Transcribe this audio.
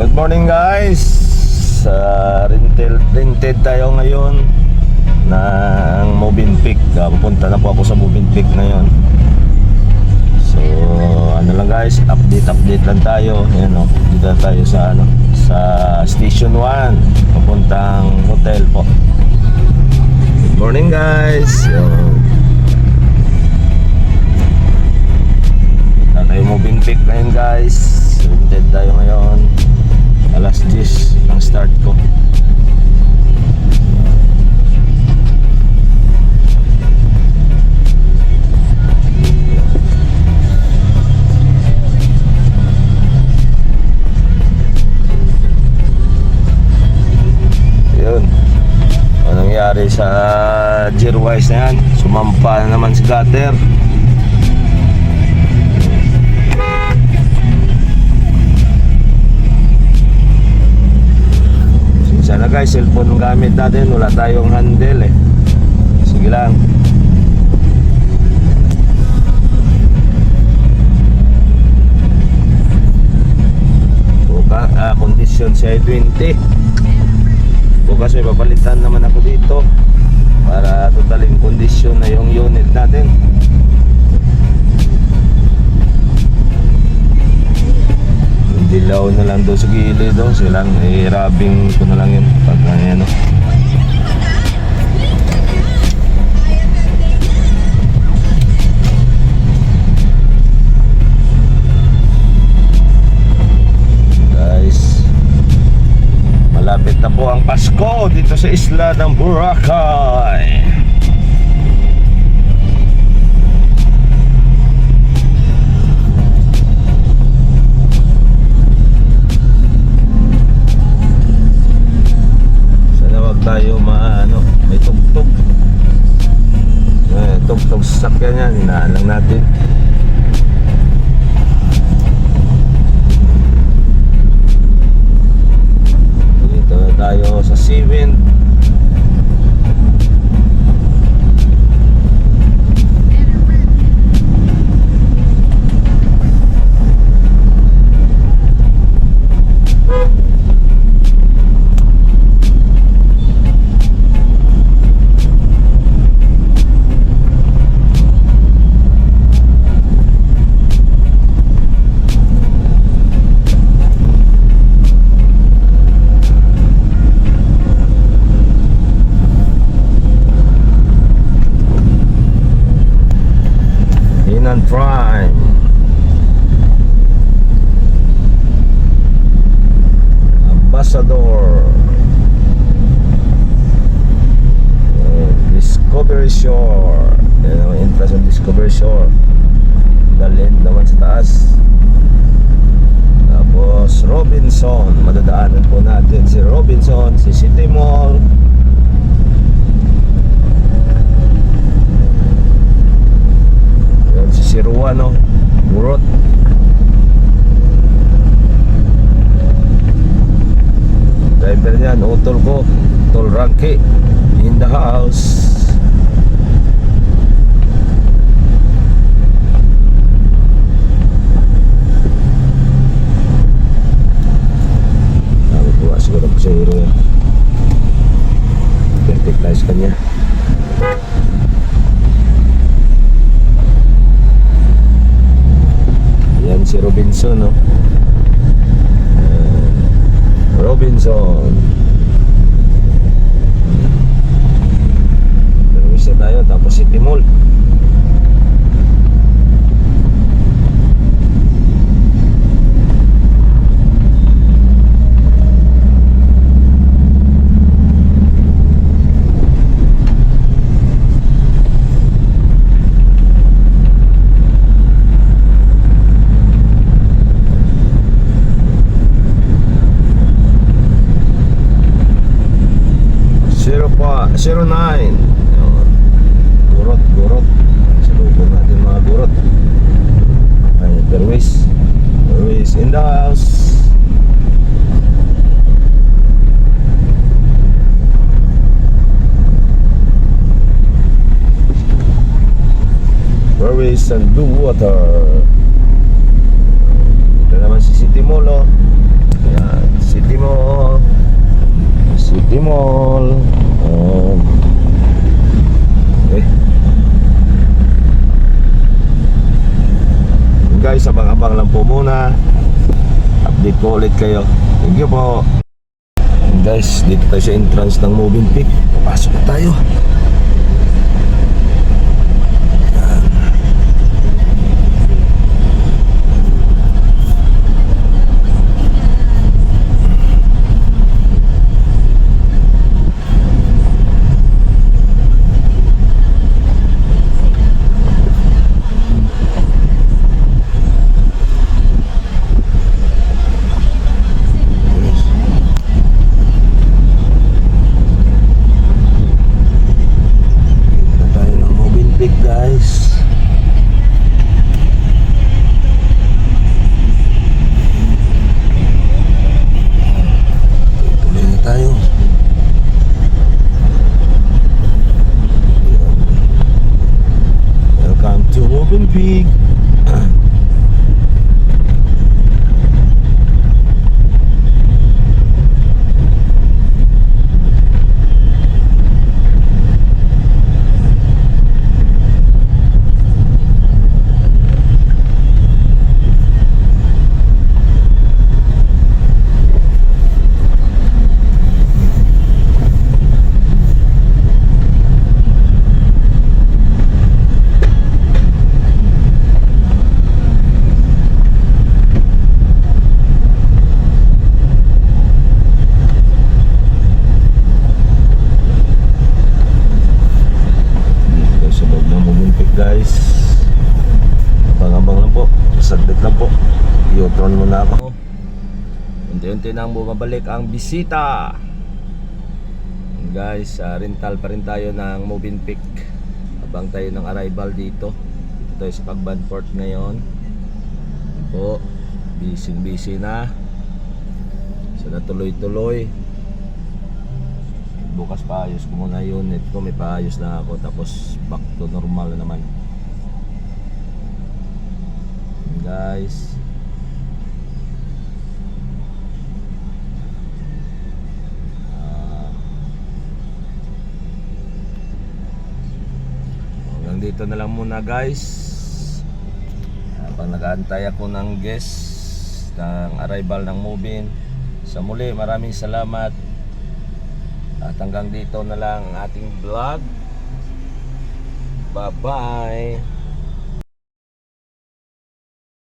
Good morning guys. Rented tayo ngayon ng Movenpick. Pupunta na po ako sa Movenpick ngayon. So ano lang guys, update lang tayo. Ayan o, dito tayo sa sa Station 1 papuntang hotel po. Good morning guys. Tayo Movenpick ngayon guys. Rented tayo ngayon. Alas 10 ang start ko. Yun. Ano nangyari sa Gearwise na yan? Sumampa na naman si gutter. Sana guys, cellphone ang gamit natin, wala tayong handle eh. Sige lang. Bukas, condition siya 20. Bukas may papalitan naman ako dito para totaling condition na yung unit natin. Dilaw na lang doon sa gilid doon. Silang rubbing ko na lang yun pag ano. Guys, malapit na po ang Pasko dito sa isla ng Boracay. Tayo may tugtog. Tugtog sa sakyan yan, hinaan lang natin. Dito tayo sa Seawind. Prime Ambassador, Discovery Shore. Yan ang entrance ng Discovery Shore. Dalhin naman sa taas. Tapos Robinson, madadaanan po natin si Robinson, si City Mall. Si Ruano, Burot. Driver niyan, utol ko, Tol Ranky in the house. Nakukuha siguro ko sa hero yan. Perfect nice kanya. Yan si Robinson, no? Robinson. Permis na tayo, tapos City Mall. Zero 09. Gurot. Salubong natin mga gurot. Ay, Perwis in the house. Perwis and Blue Water. Ito naman si City Mall, oh. Ayan. Mall. Okay. Guys, abang-abang lang po muna. Update ko ulit kayo. Thank you po. Guys, dito tayo sa entrance ng Movenpick. Papasok na tayo. Guys, tuloy na tayo. Welcome to Movenpick. Guys, abang-abang lang po, saglit lang po, i-tron muna ako. Unti-unti nang bumabalik ang bisita. Guys, rental pa rin tayo ng Movenpick. Abang tayo ng arrival dito. Dito tayo sa Pagbanport ngayon po, busy na. So natuloy-tuloy. Bukas paayos ko muna unit ko, may paayos na ako, tapos back to normal na naman. Guys, hanggang dito na lang muna guys, habang nag-aantay ako ng guest ng arrival ng Movin. Sa muli, maraming salamat. At hanggang dito na lang ang ating vlog. Bye bye.